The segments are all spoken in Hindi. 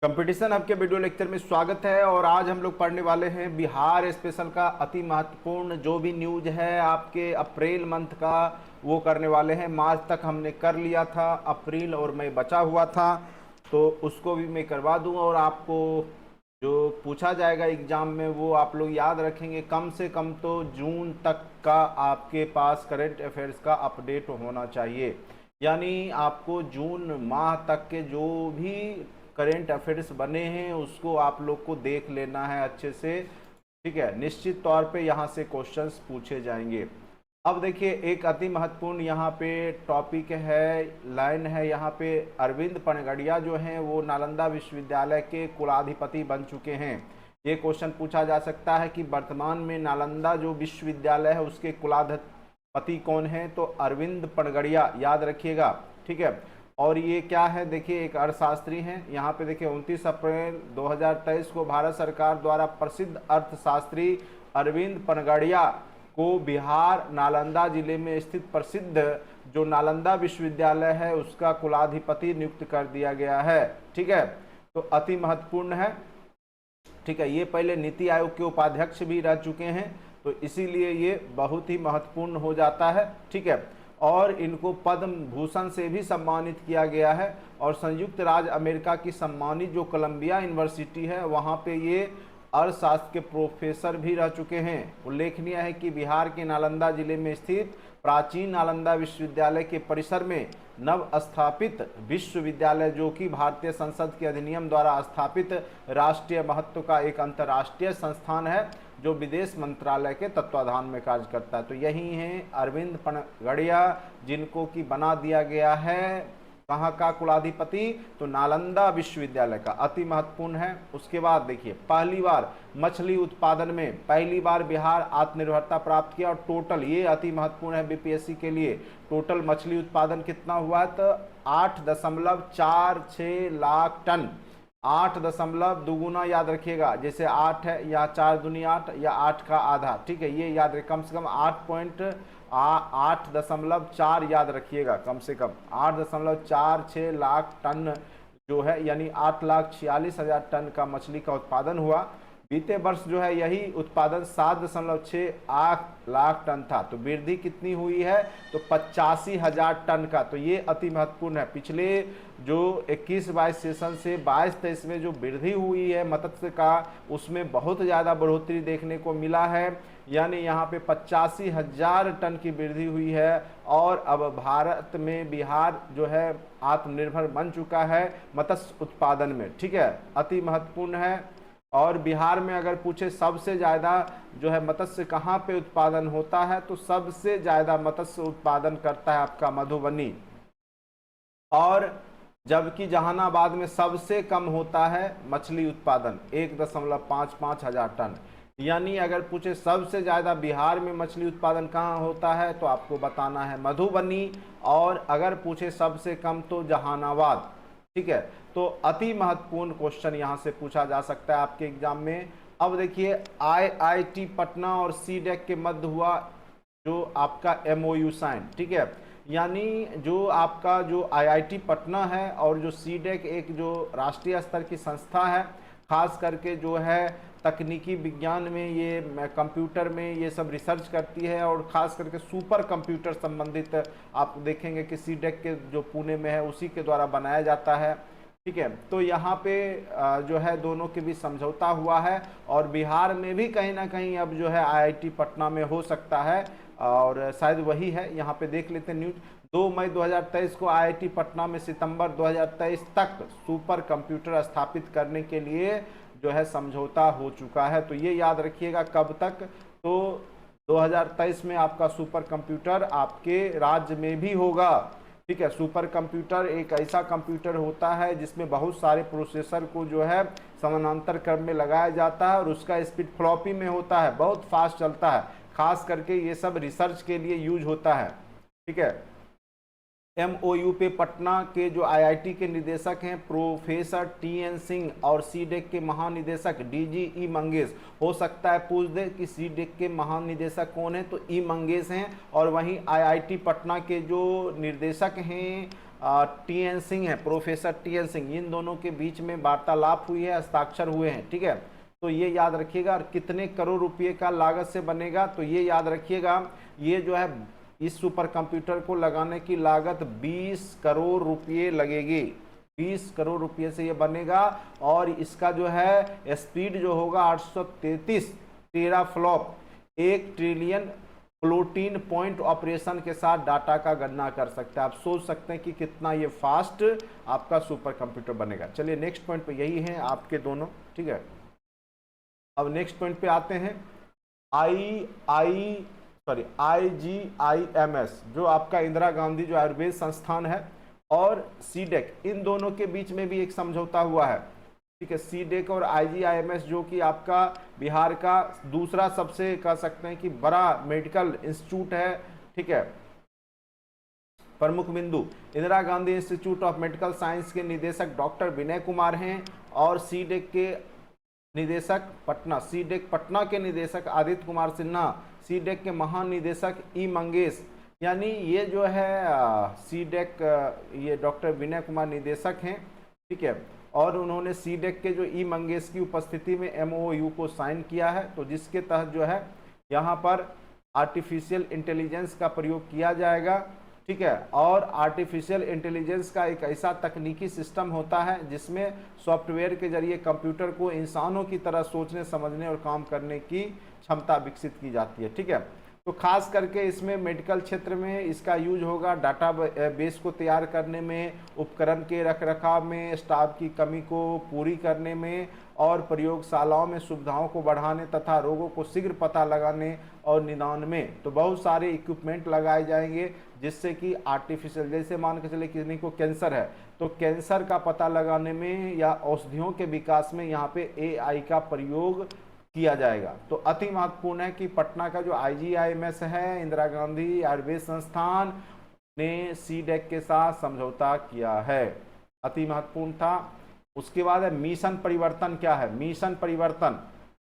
कंपटीशन हब के वीडियो लेक्चर में स्वागत है। और आज हम लोग पढ़ने वाले हैं बिहार स्पेशल का अति महत्वपूर्ण जो भी न्यूज है आपके अप्रैल मंथ का, वो करने वाले हैं। मार्च तक हमने कर लिया था, अप्रैल और मई बचा हुआ था, तो उसको भी मैं करवा दूंगा। और आपको जो पूछा जाएगा एग्जाम में वो आप लोग याद रखेंगे। कम से कम तो जून तक का आपके पास करंट अफेयर्स का अपडेट होना चाहिए, यानी आपको जून माह तक के जो भी करेंट अफेयर्स बने हैं उसको आप लोग को देख लेना है अच्छे से। ठीक है, निश्चित तौर पे यहाँ से क्वेश्चंस पूछे जाएंगे। अब देखिए, एक अति महत्वपूर्ण यहाँ पे टॉपिक है, लाइन है यहाँ पे। अरविंद पनगड़िया जो हैं वो नालंदा विश्वविद्यालय के कुलाधिपति बन चुके हैं। ये क्वेश्चन पूछा जा सकता है कि वर्तमान में नालंदा जो विश्वविद्यालय है उसके कुलाधिपति कौन है, तो अरविंद पनगड़िया, याद रखिएगा। ठीक है, और ये क्या है, देखिए एक अर्थशास्त्री हैं। यहाँ पे देखिए 29 अप्रैल 2023 को भारत सरकार द्वारा प्रसिद्ध अर्थशास्त्री अरविंद पनगड़िया को बिहार नालंदा जिले में स्थित प्रसिद्ध जो नालंदा विश्वविद्यालय है उसका कुलाधिपति नियुक्त कर दिया गया है। ठीक है, तो अति महत्वपूर्ण है। ठीक है, ये पहले नीति आयोग के उपाध्यक्ष भी रह चुके हैं, तो इसीलिए ये बहुत ही महत्वपूर्ण हो जाता है। ठीक है, और इनको पद्म भूषण से भी सम्मानित किया गया है। और संयुक्त राज्य अमेरिका की सम्मानित जो कोलंबिया यूनिवर्सिटी है वहाँ पे ये अर्थशास्त्र के प्रोफेसर भी रह चुके हैं। उल्लेखनीय है कि बिहार के नालंदा जिले में स्थित प्राचीन नालंदा विश्वविद्यालय के परिसर में नव स्थापित विश्वविद्यालय, जो कि भारतीय संसद के अधिनियम द्वारा स्थापित राष्ट्रीय महत्व का एक अंतर्राष्ट्रीय संस्थान है जो विदेश मंत्रालय के तत्वाधान में कार्य करता है। तो यही है अरविंद पनगड़िया, जिनको कि बना दिया गया है कहाँ का कुलाधिपति, तो नालंदा विश्वविद्यालय का। अति महत्वपूर्ण है। उसके बाद देखिए, पहली बार मछली उत्पादन में पहली बार बिहार आत्मनिर्भरता प्राप्त किया। और टोटल, ये अति महत्वपूर्ण है बीपीएससी के लिए, टोटल मछली उत्पादन कितना हुआ है, तो 8.46 लाख टन। 8 दशमलव दुगुना, याद रखिएगा, जैसे 8 है या 4 दूनी 8 या 8 का आधा। ठीक है, ये याद रखिए, कम से कम 8.4 याद रखिएगा, कम से कम 8.46 लाख टन जो है, यानी 8,46,000 टन का मछली का उत्पादन हुआ। बीते वर्ष जो है यही उत्पादन 7.68 लाख टन था। तो वृद्धि कितनी हुई है, तो 85,000 टन का। तो ये अति महत्वपूर्ण है। पिछले जो 21-22 सेशन से 22-23 में जो वृद्धि हुई है मत्स्य का, उसमें बहुत ज़्यादा बढ़ोतरी देखने को मिला है, यानी यहाँ पे 85,000 टन की वृद्धि हुई है। और अब भारत में बिहार जो है आत्मनिर्भर बन चुका है मत्स्य उत्पादन में। ठीक है, अति महत्वपूर्ण है। और बिहार में अगर पूछे सबसे ज़्यादा जो है मत्स्य कहाँ पे उत्पादन होता है, तो सबसे ज़्यादा मत्स्य उत्पादन करता है आपका मधुबनी, और जबकि जहानाबाद में सबसे कम होता है मछली उत्पादन, 1.55 हजार टन। यानी अगर पूछे सबसे ज़्यादा बिहार में मछली उत्पादन कहाँ होता है, तो आपको बताना है मधुबनी, और अगर पूछे सबसे कम तो जहानाबाद। ठीक है, तो अति महत्वपूर्ण क्वेश्चन यहाँ से पूछा जा सकता है आपके एग्जाम में। अब देखिए, आईआईटी पटना और सीडेक के मध्य हुआ जो आपका एमओयू साइन। ठीक है, यानी जो आपका जो आईआईटी पटना है और जो सीडेक एक जो राष्ट्रीय स्तर की संस्था है, खास करके जो है तकनीकी विज्ञान में, ये कंप्यूटर में ये सब रिसर्च करती है, और ख़ास करके सुपर कंप्यूटर संबंधित आप देखेंगे कि सीडेक के जो पुणे में है उसी के द्वारा बनाया जाता है। ठीक है, तो यहाँ पे जो है दोनों के बीच समझौता हुआ है, और बिहार में भी कहीं ना कहीं अब जो है आईआईटी पटना में हो सकता है, और शायद वही है। यहाँ पे देख लेते हैं न्यूज। 2 मई 2023 को आईआईटी पटना में सितंबर 2023 तक सुपर कंप्यूटर स्थापित करने के लिए जो है समझौता हो चुका है। तो ये याद रखिएगा, कब तक, तो 2023 में आपका सुपर कंप्यूटर आपके राज्य में भी होगा। ठीक है, सुपर कंप्यूटर एक ऐसा कंप्यूटर होता है जिसमें बहुत सारे प्रोसेसर को जो है समानांतर क्रम में लगाया जाता है, और उसका स्पीड फ्लॉपी में होता है, बहुत फास्ट चलता है। खास करके ये सब रिसर्च के लिए यूज होता है। ठीक है, एमओयू पे पटना के जो आईआईटी के निदेशक हैं प्रोफेसर टीएन सिंह, और सीडेक के महानिदेशक डीजी मंगेश। हो सकता है पूछ दे कि सीडेक के महानिदेशक कौन है, तो मंगेश हैं। और वहीं आईआईटी पटना के जो निर्देशक हैं टी.एन. सिंह है, प्रोफेसर टी.एन. सिंह, इन दोनों के बीच में वार्तालाप हुई है, हस्ताक्षर हुए हैं। ठीक है, तो ये याद रखिएगा। और कितने करोड़ रुपए का लागत से बनेगा, तो ये याद रखिएगा, ये जो है इस सुपर कंप्यूटर को लगाने की लागत 20 करोड़ रुपये लगेगी। 20 करोड़ रुपये से ये बनेगा। और इसका जो है स्पीड जो होगा 833 tera flop, 1 trillion floating point operation के साथ डाटा का गणना कर सकते हैं। आप सोच सकते हैं कि कितना ये फास्ट आपका सुपर कंप्यूटर बनेगा। चलिए नेक्स्ट पॉइंट पे यही है आपके दोनों। ठीक है, अब नेक्स्ट पॉइंट पे आते हैं। IGIMS जो आपका इंदिरा गांधी जो आयुर्वेद संस्थान है, और सीडेक, इन दोनों के बीच में भी एक समझौता हुआ है। ठीक है, सीडेक और IGIMS जो कि आपका बिहार का दूसरा सबसे कह सकते हैं कि बड़ा मेडिकल इंस्टीट्यूट है। ठीक है, प्रमुख बिंदु Indira Gandhi institute of medical science के निदेशक डॉक्टर विनय कुमार हैं, और सीडेक के निदेशक पटना, सीडेक पटना के निदेशक आदित्य कुमार सिन्हा, सीडेक के महानिदेशक ई मंगेश। यानी ये जो है सीडेक, ये डॉक्टर विनय कुमार निदेशक हैं। ठीक है, और उन्होंने सीडेक के जो ई मंगेश की उपस्थिति में MOU को साइन किया है, तो जिसके तहत जो है यहाँ पर आर्टिफिशियल इंटेलिजेंस का प्रयोग किया जाएगा। ठीक है, और आर्टिफिशियल इंटेलिजेंस का एक ऐसा तकनीकी सिस्टम होता है जिसमें सॉफ्टवेयर के जरिए कंप्यूटर को इंसानों की तरह सोचने, समझने और काम करने की क्षमता विकसित की जाती है। ठीक है, तो खास करके इसमें मेडिकल क्षेत्र में इसका यूज होगा डाटा बेस को तैयार करने में, उपकरण के रखरखाव में, स्टाफ की कमी को पूरी करने में, और प्रयोगशालाओं में सुविधाओं को बढ़ाने तथा रोगों को शीघ्र पता लगाने और निदान में। तो बहुत सारे इक्विपमेंट लगाए जाएंगे जिससे कि आर्टिफिशियल, जैसे मान के चले किसी को कैंसर है, तो कैंसर का पता लगाने में या औषधियों के विकास में यहाँ पे AI का प्रयोग किया जाएगा। तो अति महत्वपूर्ण है कि पटना का जो IGIMS है, इंदिरा गांधी आयुर्वेद संस्थान ने सीडेक के साथ समझौता किया है, अति महत्वपूर्ण था। उसके बाद है मिशन परिवर्तन। क्या है मिशन परिवर्तन?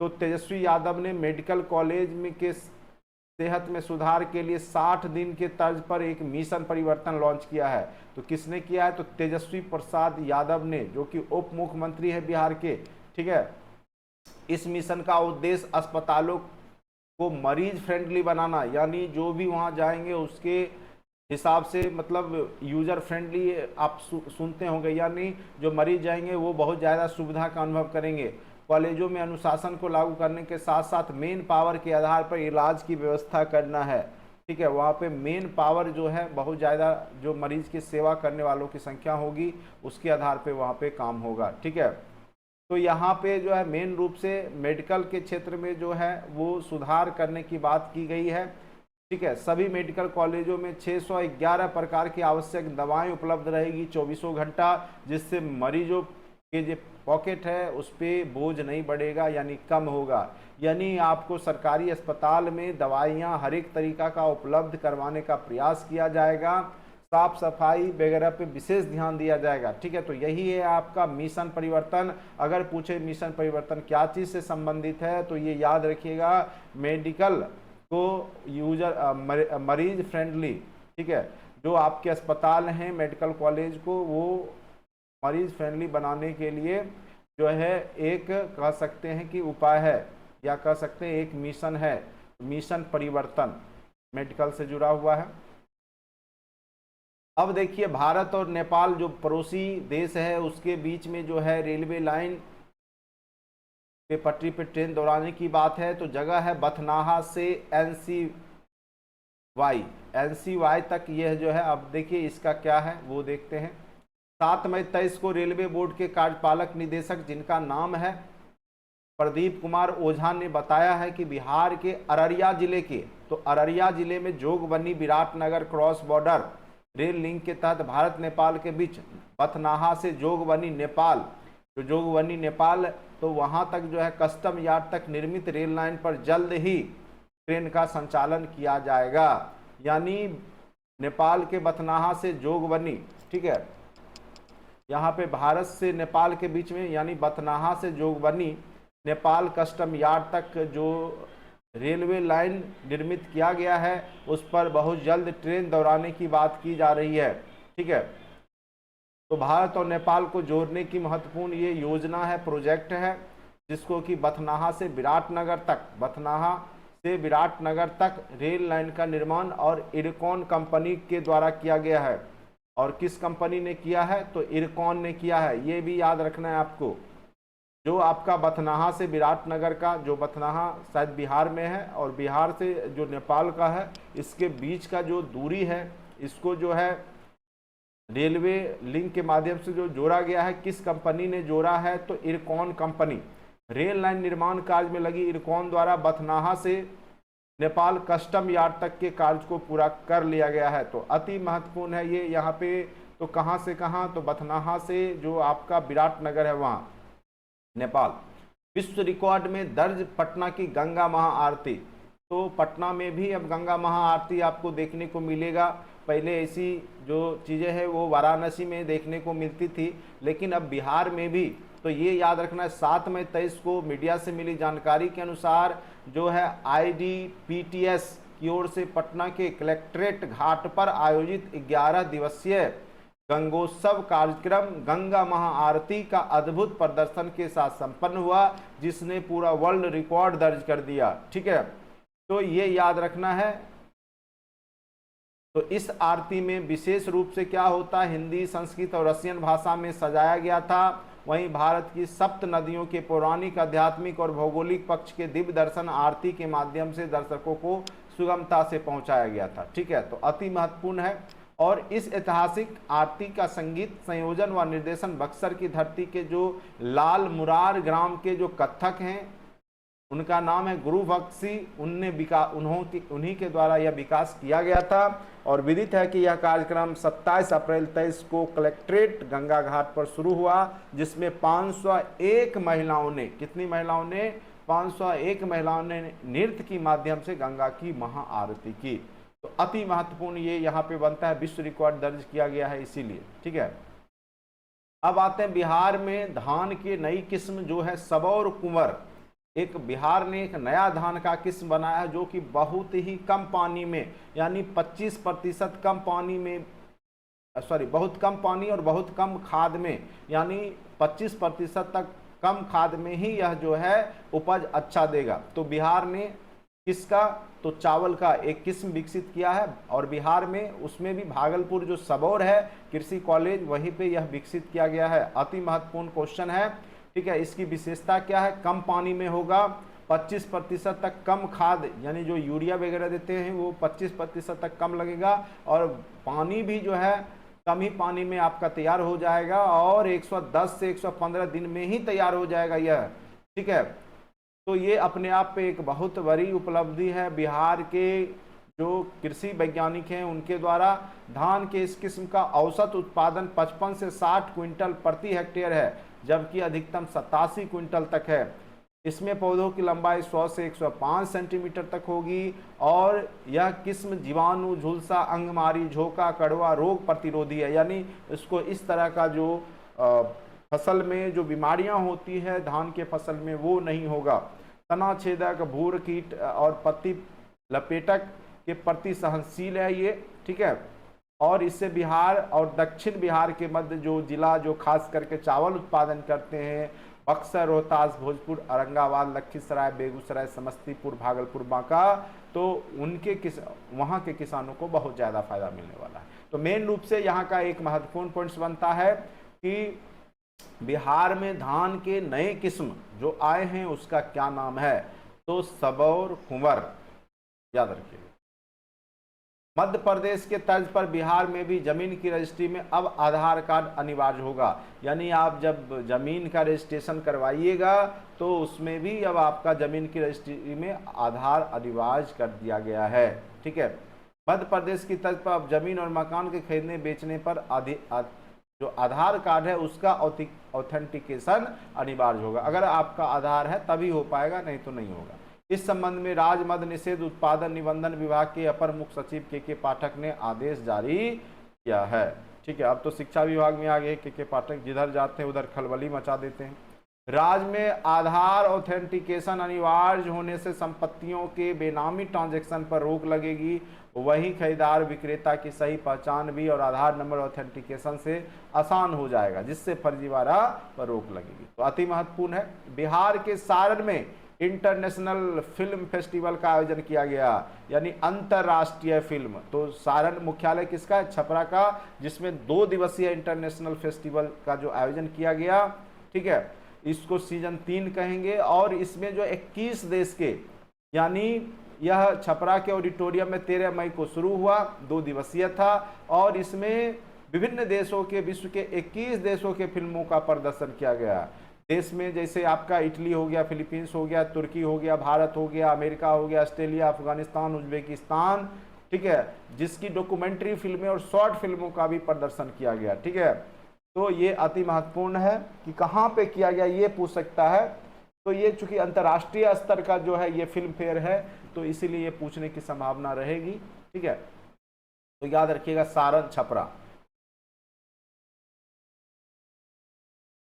तो तेजस्वी यादव ने मेडिकल कॉलेज में के सेहत में सुधार के लिए 60 दिन के तर्ज पर एक मिशन परिवर्तन लॉन्च किया है। तो किसने किया है? तो तेजस्वी प्रसाद यादव ने, जो कि उप मुख्यमंत्री है बिहार के। ठीक है, इस मिशन का उद्देश्य अस्पतालों को मरीज फ्रेंडली बनाना, यानी जो भी वहां जाएंगे उसके हिसाब से, मतलब यूजर फ्रेंडली आप सुनते होंगे, यानी जो मरीज जाएंगे वो बहुत ज़्यादा सुविधा का अनुभव करेंगे। कॉलेजों में अनुशासन को लागू करने के साथ साथ मेन पावर के आधार पर इलाज की व्यवस्था करना है। ठीक है, वहाँ पे मेन पावर जो है बहुत ज़्यादा, जो मरीज की सेवा करने वालों की संख्या होगी उसके आधार पे वहाँ पे काम होगा। ठीक है, तो यहाँ पे जो है मेन रूप से मेडिकल के क्षेत्र में जो है वो सुधार करने की बात की गई है। ठीक है, सभी मेडिकल कॉलेजों में 611 प्रकार की आवश्यक दवाएं उपलब्ध रहेगी 24 घंटा, जिससे मरीजों के जो पॉकेट है उस पर बोझ नहीं बढ़ेगा, यानी कम होगा। यानी आपको सरकारी अस्पताल में दवाइयाँ हर एक तरीका का उपलब्ध करवाने का प्रयास किया जाएगा, साफ सफाई वगैरह पे विशेष ध्यान दिया जाएगा। ठीक है, तो यही है आपका मिशन परिवर्तन। अगर पूछे मिशन परिवर्तन क्या चीज़ से संबंधित है, तो ये याद रखिएगा, मेडिकल को यूजर मरीज फ्रेंडली, ठीक है, जो आपके अस्पताल हैं मेडिकल कॉलेज को वो मरीज फ्रेंडली बनाने के लिए जो है एक कह सकते हैं कि उपाय है, या कह सकते हैं एक मिशन है। मिशन परिवर्तन मेडिकल से जुड़ा हुआ है। अब देखिए, भारत और नेपाल जो पड़ोसी देश है उसके बीच में जो है रेलवे लाइन पे पटरी पे ट्रेन दौड़ाने की बात है। तो जगह है बथनाहा से NCY तक यह जो है। अब देखिए इसका क्या है वो देखते हैं। 7 मई 23 को रेलवे बोर्ड के कार्यपालक निदेशक, जिनका नाम है प्रदीप कुमार ओझा, ने बताया है कि बिहार के अररिया जिले के, तो अररिया जिले में Jogbani Viratnagar cross border rail link के तहत भारत नेपाल के बीच बथनाहा से जोगबनी नेपाल, तो जोगबनी नेपाल, तो वहां तक जो है कस्टम यार्ड तक निर्मित रेल लाइन पर जल्द ही ट्रेन का संचालन किया जाएगा। यानी नेपाल के बथनाहा से जोगबनी, ठीक है, यहाँ पे भारत से नेपाल के बीच में, यानी बथनाहा से जोगबनी नेपाल कस्टम यार्ड तक जो रेलवे लाइन निर्मित किया गया है उस पर बहुत जल्द ट्रेन दौड़ाने की बात की जा रही है। ठीक है, तो भारत और नेपाल को जोड़ने की महत्वपूर्ण ये योजना है, प्रोजेक्ट है, जिसको कि बथनाहा से विराटनगर तक रेल लाइन का निर्माण और इरकॉन कंपनी के द्वारा किया गया है। और किस कंपनी ने किया है? तो इरकॉन ने किया है। ये भी याद रखना है आपको। जो आपका बथनाहा से विराटनगर का, जो बथनाहा शायद बिहार में है और बिहार से जो नेपाल का है, इसके बीच का जो दूरी है, इसको जो है रेलवे लिंक के माध्यम से जो जोड़ा गया है। किस कंपनी ने जोड़ा है? तो इरकॉन कंपनी। रेल लाइन निर्माण कार्य में लगी इरकॉन द्वारा बथनाहा से नेपाल कस्टम यार्ड तक के कार्य को पूरा कर लिया गया है। तो अति महत्वपूर्ण है ये यहाँ पे। तो कहाँ से कहाँ? तो बथनाहा से जो आपका विराटनगर है वहाँ नेपाल। विश्व रिकॉर्ड में दर्ज पटना की गंगा महाआरती। तो पटना में भी अब गंगा महाआरती आपको देखने को मिलेगा। पहले ऐसी जो चीज़ें हैं वो वाराणसी में देखने को मिलती थी, लेकिन अब बिहार में भी। तो ये याद रखना है। 7 मई 23 को मीडिया से मिली जानकारी के अनुसार जो है IDPTS की ओर से पटना के कलेक्ट्रेट घाट पर आयोजित 11 दिवसीय गंगोत्सव कार्यक्रम गंगा महाआरती का अद्भुत प्रदर्शन के साथ संपन्न हुआ, जिसने पूरा वर्ल्ड रिकॉर्ड दर्ज कर दिया। ठीक है, तो ये याद रखना है। तो इस आरती में विशेष रूप से क्या होता है? हिंदी, संस्कृत और रसियन भाषा में सजाया गया था। वहीं भारत की सप्त नदियों के पौराणिक, आध्यात्मिक और भौगोलिक पक्ष के दिव्य दर्शन आरती के माध्यम से दर्शकों को सुगमता से पहुंचाया गया था। ठीक है, तो अति महत्वपूर्ण है। और इस ऐतिहासिक आरती का संगीत संयोजन व निर्देशन बक्सर की धरती के जो लाल मुरार ग्राम के जो कथक हैं, उनका नाम है गुरु भक्त सिंह, उन्हीं के द्वारा यह विकास किया गया था। और विदित है कि यह कार्यक्रम 27 अप्रैल 23 को कलेक्ट्रेट गंगा घाट पर शुरू हुआ, जिसमें 501 महिलाओं ने, कितनी महिलाओं ने? 501 महिलाओं ने नृत्य के माध्यम से गंगा की महाआरती की। तो अति महत्वपूर्ण ये यहाँ पे बनता है, विश्व रिकॉर्ड दर्ज किया गया है इसीलिए। ठीक है, अब आते हैं बिहार में धान की नई किस्म जो है सबौर कुंवर। एक बिहार ने एक नया धान का किस्म बनाया है जो कि बहुत ही कम पानी में, यानी 25% कम पानी में, बहुत कम पानी और बहुत कम खाद में, यानी 25% तक कम खाद में ही यह जो है उपज अच्छा देगा। तो बिहार ने किसका? तो चावल का एक किस्म विकसित किया है। और बिहार में उसमें भी भागलपुर जो सबौर है कृषि कॉलेज, वहीं पे यह विकसित किया गया है। अति महत्वपूर्ण क्वेश्चन है। ठीक है, इसकी विशेषता क्या है? कम पानी में होगा, 25% तक कम खाद, यानी जो यूरिया वगैरह देते हैं वो 25% तक कम लगेगा। और पानी भी जो है कम ही पानी में आपका तैयार हो जाएगा और 110 से 115 दिन में ही तैयार हो जाएगा यह। ठीक है, तो ये अपने आप पे एक बहुत बड़ी उपलब्धि है। बिहार के जो कृषि वैज्ञानिक हैं उनके द्वारा धान के इस किस्म का औसत उत्पादन 55 से 60 क्विंटल प्रति हेक्टेयर है, जबकि अधिकतम 87 क्विंटल तक है। इसमें पौधों की लंबाई 100 से 105 सेंटीमीटर तक होगी। और यह किस्म जीवाणु, झुलसा, अंगमारी, झोंका, कड़वा रोग प्रतिरोधी है, यानी इसको इस तरह का जो फसल में जो बीमारियां होती है धान के फसल में वो नहीं होगा। तना छेदक, भूर कीट और पत्ती लपेटक के प्रति सहनशील है ये। ठीक है, और इससे बिहार और दक्षिण बिहार के मध्य जो जिला जो खास करके चावल उत्पादन करते हैं, बक्सर, रोहतास, भोजपुर, औरंगाबाद, लखीसराय, बेगूसराय, समस्तीपुर, भागलपुर, बांका, तो वहाँ के किसानों को बहुत ज़्यादा फायदा मिलने वाला है। तो मेन रूप से यहाँ का एक महत्वपूर्ण पॉइंट बनता है कि बिहार में धान के नए किस्म जो आए हैं उसका क्या नाम है? तो सबौर कुंवर, याद रखिए। मध्य प्रदेश के तर्ज पर बिहार में भी जमीन की रजिस्ट्री में अब आधार कार्ड अनिवार्य होगा, यानी आप जब जमीन का रजिस्ट्रेशन करवाइएगा तो उसमें भी अब आपका जमीन की रजिस्ट्री में आधार अनिवार्य कर दिया गया है। ठीक है, मध्य प्रदेश की तर्ज पर अब जमीन और मकान के खरीदने बेचने पर जो आधार कार्ड है उसका ऑथेंटिकेशन अनिवार्य होगा। अगर आपका आधार है तभी हो पाएगा, नहीं तो नहीं होगा। इस संबंध में राज्य मद्य निषेध उत्पादन निबंधन विभाग के अपर मुख्य सचिव के पाठक ने आदेश जारी किया है। ठीक है, अब तो शिक्षा विभाग में आ गए के पाठक, जिधर जाते हैं उधर खलबली मचा देते हैं। राज्य में आधार ऑथेंटिकेशन अनिवार्य होने से संपत्तियों के बेनामी ट्रांजैक्शन पर रोक लगेगी वही खरीदार विक्रेता की सही पहचान भी और आधार नंबर ऑथेंटिकेशन से आसान हो जाएगा, जिससे फर्जीवाड़ा पर रोक लगेगी। तो अति महत्वपूर्ण है। बिहार के सारण में इंटरनेशनल फिल्म फेस्टिवल का आयोजन किया गया, यानी अंतरराष्ट्रीय फिल्म। तो सारण मुख्यालय किसका है? छपरा का, जिसमें 2 दिवसीय इंटरनेशनल फेस्टिवल का जो आयोजन किया गया, ठीक है, इसको सीजन 3 कहेंगे। और इसमें जो 21 देश के, यानी यह छपरा के ऑडिटोरियम में 13 मई को शुरू हुआ, 2 दिवसीय था, और इसमें विभिन्न देशों के, विश्व के 21 देशों के फिल्मों का प्रदर्शन किया गया। देश में जैसे आपका इटली हो गया, फिलीपींस हो गया, तुर्की हो गया, भारत हो गया, अमेरिका हो गया, ऑस्ट्रेलिया, अफगानिस्तान, उज्बेकिस्तान, ठीक है, जिसकी डॉक्यूमेंट्री फिल्में और शॉर्ट फिल्मों का भी प्रदर्शन किया गया, ठीक है। तो ये अति महत्वपूर्ण है कि कहाँ पे किया गया, ये पूछ सकता है। तो ये चूंकि अंतर्राष्ट्रीय स्तर का जो है ये फिल्म फेयर है, तो इसीलिए ये पूछने की संभावना रहेगी, ठीक है। तो याद रखिएगा सारण छपरा।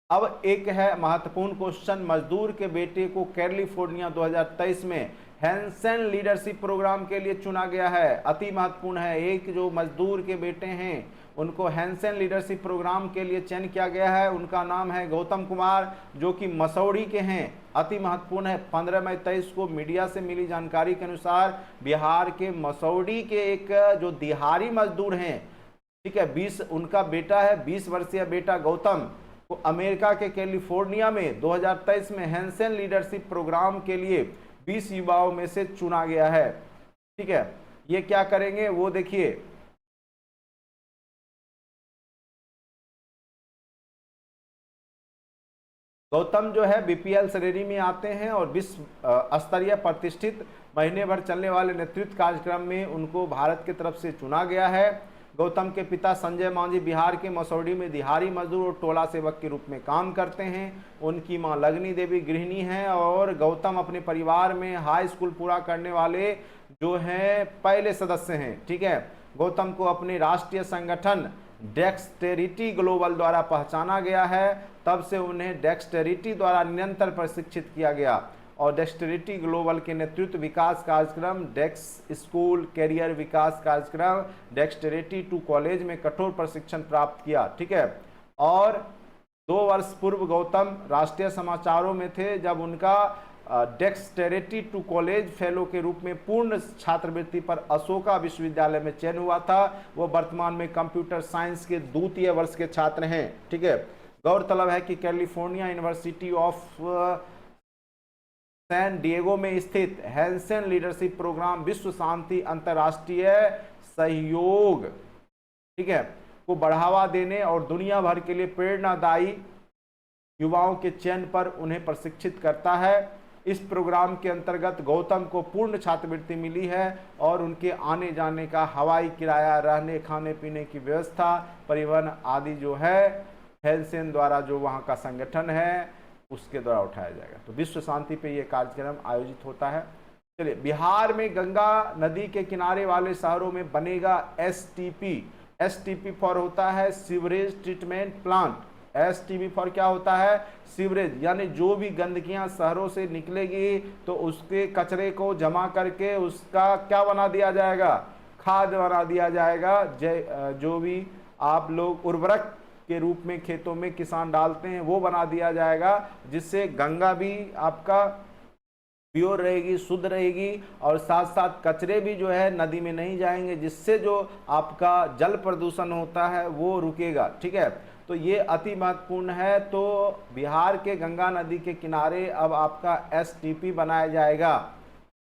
अब एक है महत्वपूर्ण क्वेश्चन, मजदूर के बेटे को कैलिफोर्निया 2023 में हैंसन लीडरशिप प्रोग्राम के लिए चुना गया है। अति महत्वपूर्ण है, एक जो मजदूर के बेटे हैं उनको हैंसन लीडरशिप प्रोग्राम के लिए चयन किया गया है। उनका नाम है गौतम कुमार, जो कि मसौड़ी के हैं। अति महत्वपूर्ण है, 15 मई 23 को मीडिया से मिली जानकारी के अनुसार बिहार के मसौड़ी के एक जो दिहाड़ी मजदूर हैं, ठीक है, 20 उनका बेटा है, 20 वर्षीय बेटा गौतम को अमेरिका के कैलिफोर्निया में 2023 में हैंसन लीडरशिप प्रोग्राम के लिए 20 युवाओं में से चुना गया है, ठीक है। ये क्या करेंगे वो देखिए। गौतम जो है बीपीएल श्रेणी में आते हैं और विश्व स्तरीय प्रतिष्ठित महीने भर चलने वाले नेतृत्व कार्यक्रम में उनको भारत की तरफ से चुना गया है। गौतम के पिता संजय मांझी बिहार के मसौड़ी में दिहाड़ी मजदूर और टोला सेवक के रूप में काम करते हैं। उनकी मां लगनी देवी गृहिणी हैं और गौतम अपने परिवार में हाई स्कूल पूरा करने वाले जो हैं पहले सदस्य हैं, ठीक है। गौतम को अपने राष्ट्रीय संगठन डेक्सटेरिटी ग्लोबल द्वारा पहचाना गया है, तब से उन्हें डेक्सटेरिटी द्वारा निरंतर प्रशिक्षित किया गया और डेक्सटेरिटी ग्लोबल के नेतृत्व विकास कार्यक्रम, डेक्स स्कूल कैरियर विकास कार्यक्रम, डेक्सटेरिटी टू कॉलेज में कठोर प्रशिक्षण प्राप्त किया, ठीक है। और 2 वर्ष पूर्व गौतम राष्ट्रीय समाचारों में थे जब उनका डेक्सटेरिटी टू कॉलेज फेलो के रूप में पूर्ण छात्रवृत्ति पर अशोका विश्वविद्यालय में चयन हुआ था। वो वर्तमान में कंप्यूटर साइंस के 2य वर्ष के छात्र हैं, ठीक है। गौरतलब है कि California University of San Diego में स्थित हैंसन लीडरशिप प्रोग्राम विश्व शांति अंतर्राष्ट्रीय सहयोग, ठीक है, को बढ़ावा देने और दुनिया भर के लिए प्रेरणादायी युवाओं के चयन पर उन्हें प्रशिक्षित करता है। इस प्रोग्राम के अंतर्गत गौतम को पूर्ण छात्रवृत्ति मिली है और उनके आने जाने का हवाई किराया, रहने खाने पीने की व्यवस्था, परिवहन आदि जो है हैंसन द्वारा, जो वहाँ का संगठन है, उसके द्वारा उठाया जाएगा। तो विश्व शांति पे ये कार्यक्रम आयोजित होता है। चलिए, बिहार में गंगा नदी के किनारे वाले शहरों में बनेगा एसटीपी। एसटीपी फॉर होता है sewerage treatment plant. STP for क्या होता है? सीवरेज, यानी जो भी गंदगियां शहरों से निकलेगी तो उसके कचरे को जमा करके उसका क्या बना दिया जाएगा? खाद बना दिया जाएगा। जो भी आप लोग उर्वरक के रूप में खेतों में किसान डालते हैं वो बना दिया जाएगा, जिससे गंगा भी आपका प्योर रहेगी, शुद्ध रहेगी और साथ साथ कचरे भी जो है नदी में नहीं जाएंगे, जिससे जो आपका जल प्रदूषण होता है वो रुकेगा, ठीक है। तो ये अति महत्वपूर्ण है। तो बिहार के गंगा नदी के किनारे अब आपका एसटीपी बनाया जाएगा,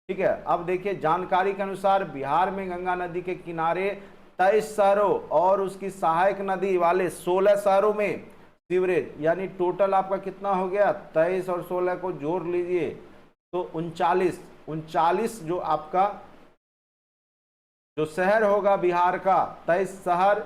ठीक है। अब देखिए, जानकारी के अनुसार बिहार में गंगा नदी के किनारे 23 शहरों और उसकी सहायक नदी वाले 16 शहरों में सीवरेज, यानी टोटल आपका कितना हो गया? 23 और 16 को जोड़ लीजिए तो 39 जो आपका जो शहर होगा बिहार का, 23 शहर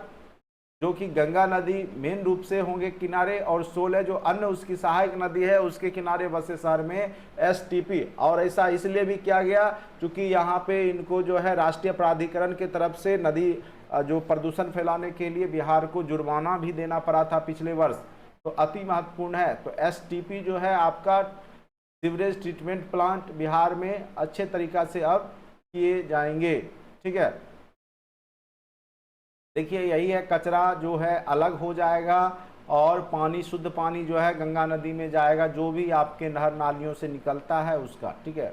जो कि गंगा नदी मेन रूप से होंगे किनारे और 16 जो अन्य उसकी सहायक नदी है उसके किनारे बसे शहर में एसटीपी। और ऐसा इसलिए भी किया गया क्योंकि यहाँ पे इनको जो है राष्ट्रीय प्राधिकरण की तरफ से नदी जो प्रदूषण फैलाने के लिए बिहार को जुर्माना भी देना पड़ा था पिछले वर्ष। तो अति महत्वपूर्ण है। तो एसटीपी जो है आपका सीवरेज ट्रीटमेंट प्लांट बिहार में अच्छे तरीका से अब किए जाएंगे, ठीक है। देखिए यही है, कचरा जो है अलग हो जाएगा और पानी, शुद्ध पानी जो है गंगा नदी में जाएगा, जो भी आपके नहर नालियों से निकलता है उसका। ठीक है,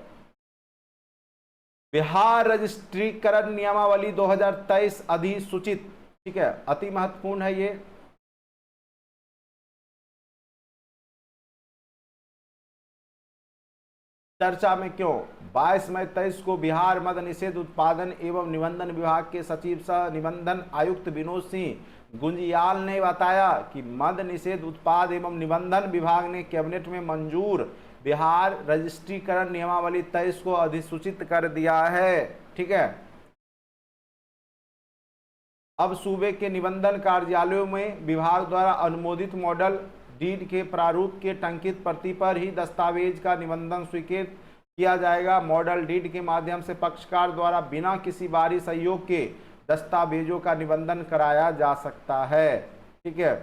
बिहार रजिस्ट्रीकरण नियमावली 2023 अधिसूचित। ठीक है, अति महत्वपूर्ण है ये। चर्चा में क्यों? 22 मई 23 को बिहार मद्य निषेध उत्पादन एवं निबंधन विभाग के सचिव सह निबंधन आयुक्त विनोद सिंह गुंजियाल ने बताया कि मद्य निषेध उत्पाद एवं निबंधन विभाग ने कैबिनेट में मंजूर बिहार रजिस्ट्रीकरण नियमावली 23 को अधिसूचित कर दिया है। ठीक है, अब सूबे के निबंधन कार्यालयों में विभाग द्वारा अनुमोदित मॉडल डीड के प्रारूप के टंकित प्रति पर ही दस्तावेज का निबंधन स्वीकृत किया जाएगा। मॉडल डीड के माध्यम से पक्षकार द्वारा बिना किसी बाहरी सहयोग के दस्तावेजों का निबंधन कराया जा सकता है। ठीक है,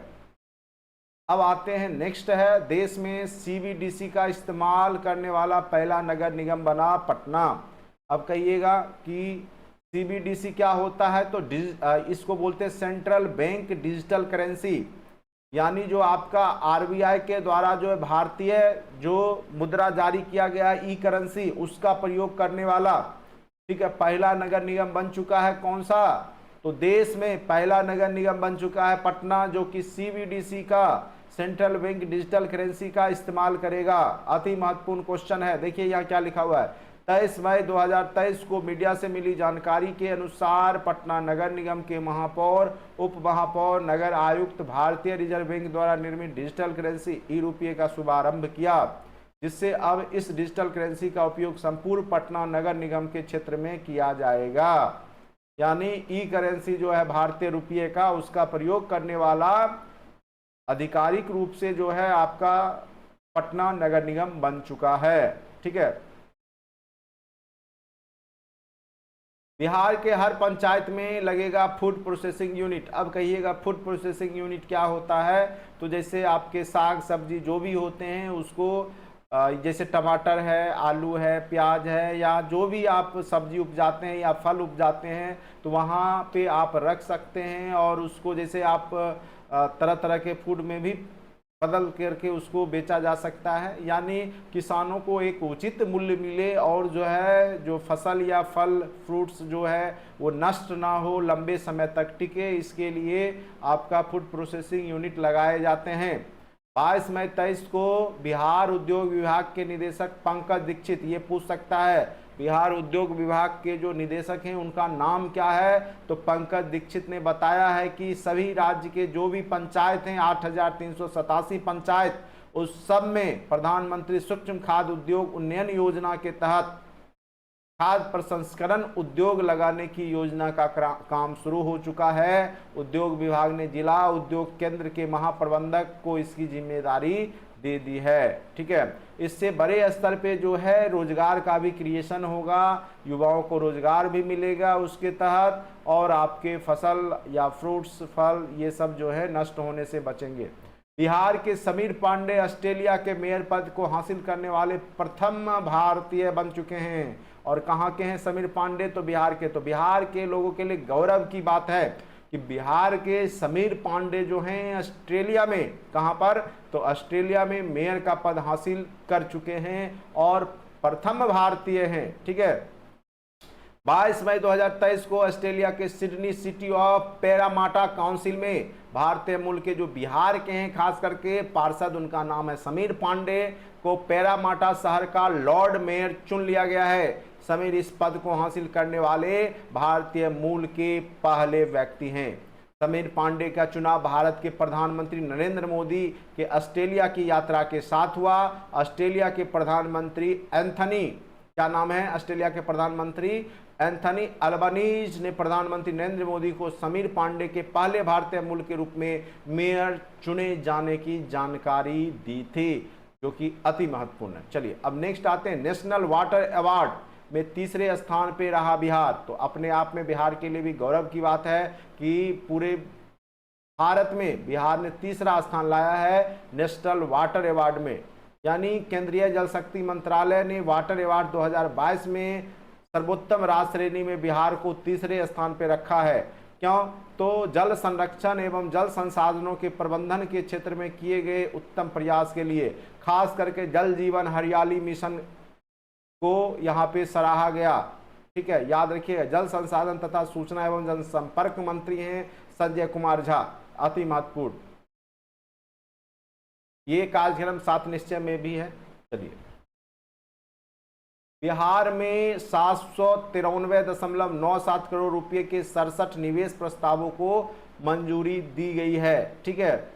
अब आते हैं, नेक्स्ट है, देश में सीबीडीसी का इस्तेमाल करने वाला पहला नगर निगम बना पटना। अब कहिएगा कि सीबीडीसी क्या होता है, तो इसको बोलते हैं सेंट्रल बैंक डिजिटल करेंसी, यानी जो आपका आरबीआई के द्वारा जो है भारतीय जो मुद्रा जारी किया गया है, ई करेंसी, उसका प्रयोग करने वाला। ठीक है, पहला नगर निगम बन चुका है कौन सा, तो देश में पहला नगर निगम बन चुका है पटना, जो कि सीबीडीसी का, सेंट्रल बैंक डिजिटल करेंसी का इस्तेमाल करेगा। अति महत्वपूर्ण क्वेश्चन है, देखिए यहाँ क्या लिखा हुआ है। 23 मई 2023 को मीडिया से मिली जानकारी के अनुसार पटना नगर निगम के महापौर, उप महापौर, नगर आयुक्त भारतीय रिजर्व बैंक द्वारा निर्मित डिजिटल करेंसी ई रुपये का शुभारंभ किया, जिससे अब इस डिजिटल करेंसी का उपयोग संपूर्ण पटना नगर निगम के क्षेत्र में किया जाएगा। यानी ई करेंसी जो है भारतीय रुपये का, उसका प्रयोग करने वाला आधिकारिक रूप से जो है आपका पटना नगर निगम बन चुका है। ठीक है, बिहार के हर पंचायत में लगेगा फूड प्रोसेसिंग यूनिट। अब कहिएगा फूड प्रोसेसिंग यूनिट क्या होता है, तो जैसे आपके साग सब्जी जो भी होते हैं उसको, जैसे टमाटर है, आलू है, प्याज है, या जो भी आप सब्जी उपजाते हैं या फल उपजाते हैं, तो वहाँ पे आप रख सकते हैं और उसको जैसे आप तरह तरह के फूड में भी बदल करके उसको बेचा जा सकता है। यानी किसानों को एक उचित मूल्य मिले और जो है जो फसल या फल फ्रूट्स जो है वो नष्ट ना हो, लंबे समय तक टिके, इसके लिए आपका फूड प्रोसेसिंग यूनिट लगाए जाते हैं। 22 मई 23 को बिहार उद्योग विभाग के निदेशक पंकज दीक्षित, ये पूछ सकता है बिहार उद्योग विभाग के जो निदेशक हैं उनका नाम क्या है, तो पंकज दीक्षित ने बताया है कि सभी राज्य के जो भी पंचायत हैं, 8,387 पंचायत, उस सब में प्रधानमंत्री सूक्ष्म खाद्य उद्योग उन्नयन योजना के तहत खाद्य प्रसंस्करण उद्योग लगाने की योजना का काम शुरू हो चुका है। उद्योग विभाग ने जिला उद्योग केंद्र के महाप्रबंधक को इसकी जिम्मेदारी दे दी है। ठीक है, इससे बड़े स्तर पे जो है रोजगार का भी क्रिएशन होगा, युवाओं को रोजगार भी मिलेगा उसके तहत, और आपके फसल या फ्रूट्स फल ये सब जो है नष्ट होने से बचेंगे। बिहार के समीर पांडे ऑस्ट्रेलिया के मेयर पद को हासिल करने वाले प्रथम भारतीय बन चुके हैं। और कहाँ के हैं समीर पांडे, तो बिहार के। तो बिहार के लोगों के लिए गौरव की बात है कि बिहार के समीर पांडे जो हैं ऑस्ट्रेलिया में, कहाँ पर, तो ऑस्ट्रेलिया में मेयर का पद हासिल कर चुके हैं और प्रथम भारतीय हैं। ठीक है, 22 मई 2023 को ऑस्ट्रेलिया के Sydney city of Parramatta council में भारतीय मूल के जो बिहार के हैं खास करके पार्षद, उनका नाम है समीर पांडे, को पैरामाटा शहर का लॉर्ड मेयर चुन लिया गया है। समीर इस पद को हासिल करने वाले भारतीय मूल के पहले व्यक्ति हैं। समीर पांडे का चुनाव भारत के प्रधानमंत्री नरेंद्र मोदी के ऑस्ट्रेलिया की यात्रा के साथ हुआ। ऑस्ट्रेलिया के प्रधानमंत्री एंथनी, क्या नाम है, ऑस्ट्रेलिया के प्रधानमंत्री एंथनी अल्बनीज ने प्रधानमंत्री नरेंद्र मोदी को समीर पांडे के पहले भारतीय मूल के रूप में मेयर चुने जाने की जानकारी दी थी, जो कि अति महत्वपूर्ण है। चलिए अब नेक्स्ट आते हैं, नेशनल वाटर अवार्ड में तीसरे स्थान पे रहा बिहार। तो अपने आप में बिहार के लिए भी गौरव की बात है कि पूरे भारत में बिहार ने तीसरा स्थान लाया है नेशनल वाटर अवार्ड में। यानी केंद्रीय जल शक्ति मंत्रालय ने वाटर अवार्ड 2022 में सर्वोत्तम राज्य श्रेणी में बिहार को तीसरे स्थान पर रखा है। क्यों? तो जल संरक्षण एवं जल संसाधनों के प्रबंधन के क्षेत्र में किए गए उत्तम प्रयास के लिए खास करके जल जीवन हरियाली मिशन को यहाँ पे सराहा गया। ठीक है, याद रखिएगा, जल संसाधन तथा सूचना एवं जनसंपर्क मंत्री हैं संजय कुमार झा, अति महत्वपूर्ण। ये कार्यक्रम 7 निश्चय में भी है। चलिए, बिहार में 793.97 करोड़ रुपए के 67 निवेश प्रस्तावों को मंजूरी दी गई है। ठीक है,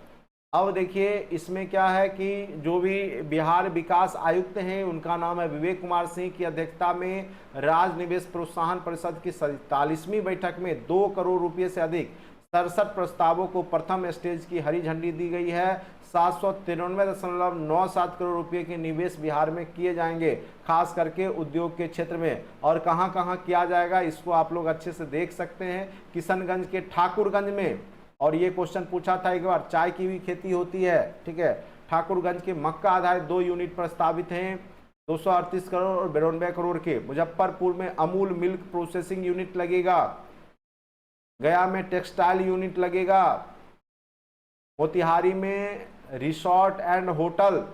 अब देखिए इसमें क्या है कि जो भी बिहार विकास आयुक्त हैं उनका नाम है विवेक कुमार सिंह की अध्यक्षता में राज्य निवेश प्रोत्साहन परिषद की 47वीं बैठक में 2 करोड़ रुपए से अधिक 67 प्रस्तावों को प्रथम स्टेज की हरी झंडी दी गई है। 793.97 करोड़ रुपए के निवेश बिहार में किए जाएंगे, खास करके उद्योग के क्षेत्र में। और कहां कहां किया जाएगा इसको आप लोग अच्छे से देख सकते हैं। किशनगंज के ठाकुरगंज में, और ये क्वेश्चन पूछा था एक बार, चाय की भी खेती होती है। ठीक है, ठाकुरगंज के मक्का आधारित 2 यूनिट प्रस्तावित हैं 238 करोड़ और 92 करोड़ के। मुजफ्फरपुर में अमूल मिल्क प्रोसेसिंग यूनिट लगेगा। गया में टेक्सटाइल यूनिट लगेगा। मोतिहारी में रिसोर्ट एंड होटल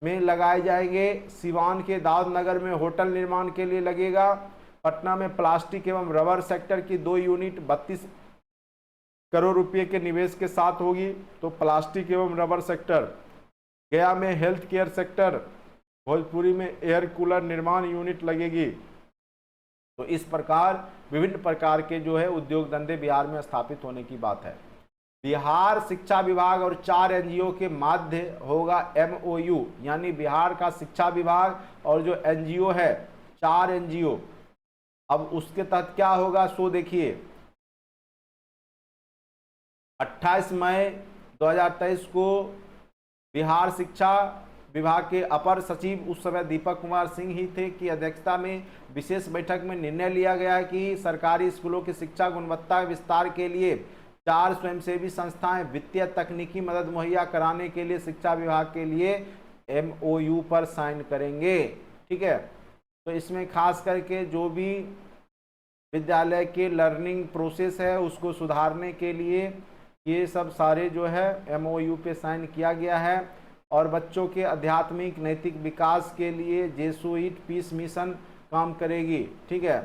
में लगाए जाएंगे। सिवान के दाऊद नगर में होटल निर्माण के लिए लगेगा। पटना में प्लास्टिक एवं रबर सेक्टर की 2 यूनिट 32 करोड़ रुपए के निवेश के साथ होगी। तो प्लास्टिक एवं रबर सेक्टर। गया में हेल्थ केयर सेक्टर। भोजपुरी में एयर कूलर निर्माण यूनिट लगेगी। तो इस प्रकार विभिन्न प्रकार के जो है उद्योग धंधे बिहार में स्थापित होने की बात है। बिहार शिक्षा विभाग और 4 एनजीओ के माध्य होगा MOU, यानी बिहार का शिक्षा विभाग और जो एनजीओ है 4 एनजीओ। अब उसके तहत क्या होगा सो देखिए, 28 मई 2023 को बिहार शिक्षा विभाग के अपर सचिव, उस समय दीपक कुमार सिंह ही थे, की अध्यक्षता में विशेष बैठक में निर्णय लिया गया है कि सरकारी स्कूलों की शिक्षा गुणवत्ता विस्तार के लिए 4 स्वयंसेवी संस्थाएं वित्तीय तकनीकी मदद मुहैया कराने के लिए शिक्षा विभाग के लिए MOU पर साइन करेंगे। ठीक है, तो इसमें खास करके जो भी विद्यालय के लर्निंग प्रोसेस है उसको सुधारने के लिए ये सब सारे जो है MOU पे साइन किया गया है। और बच्चों के आध्यात्मिक नैतिक विकास के लिए जेसुइट पीस मिशन काम करेगी। ठीक है,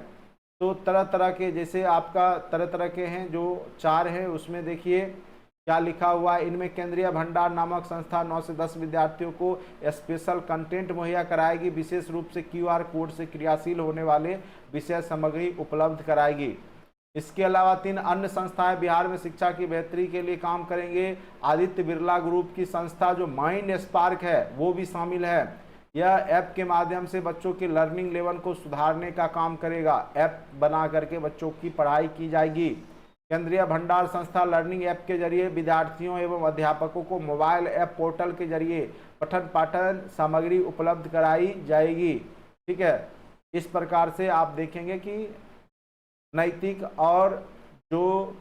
तो तरह तरह के, जैसे आपका तरह तरह के हैं जो 4 हैं, उसमें देखिए क्या लिखा हुआ है। इनमें केंद्रीय भंडार नामक संस्था 9 से 10 विद्यार्थियों को स्पेशल कंटेंट मुहैया कराएगी। विशेष रूप से QR कोड से क्रियाशील होने वाले विषय सामग्री उपलब्ध कराएगी। इसके अलावा 3 अन्य संस्थाएं बिहार में शिक्षा की बेहतरी के लिए काम करेंगे। आदित्य बिरला ग्रुप की संस्था जो माइंड स्पार्क है वो भी शामिल है। यह ऐप के माध्यम से बच्चों के लर्निंग लेवल को सुधारने का काम करेगा। ऐप बना करके बच्चों की पढ़ाई की जाएगी। केंद्रीय भंडार संस्था लर्निंग ऐप के जरिए विद्यार्थियों एवं अध्यापकों को मोबाइल ऐप पोर्टल के जरिए पठन पाठन सामग्री उपलब्ध कराई जाएगी। ठीक है, इस प्रकार से आप देखेंगे कि नैतिक और जो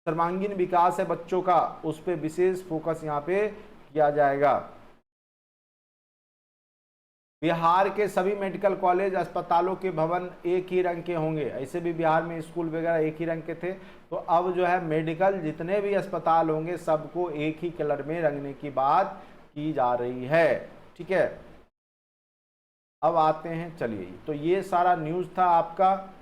सर्वांगीण विकास है बच्चों का उस पर विशेष फोकस यहाँ पे किया जाएगा। बिहार के सभी मेडिकल कॉलेज अस्पतालों के भवन एक ही रंग के होंगे। ऐसे भी बिहार में स्कूल वगैरह एक ही रंग के थे, तो अब जो है मेडिकल जितने भी अस्पताल होंगे सबको एक ही कलर में रंगने की बात की जा रही है। ठीक है, अब आते हैं, चलिए, तो ये सारा न्यूज़ था आपका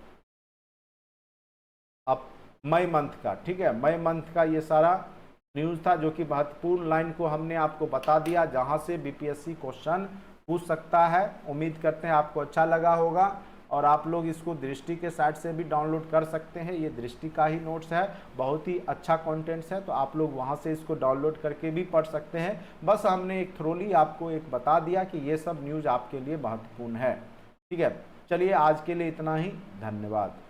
अब मई मंथ का। ठीक है, मई मंथ का ये सारा न्यूज़ था जो कि महत्वपूर्ण लाइन को हमने आपको बता दिया जहां से BPSC क्वेश्चन पूछ सकता है। उम्मीद करते हैं आपको अच्छा लगा होगा और आप लोग इसको दृष्टि के साइट से भी डाउनलोड कर सकते हैं। ये दृष्टि का ही नोट्स है, बहुत ही अच्छा कंटेंट्स है, तो आप लोग वहां से इसको डाउनलोड करके भी पढ़ सकते हैं। बस हमने एक थ्रोली आपको एक बता दिया कि ये सब न्यूज़ आपके लिए महत्वपूर्ण है। ठीक है, चलिए आज के लिए इतना ही, धन्यवाद।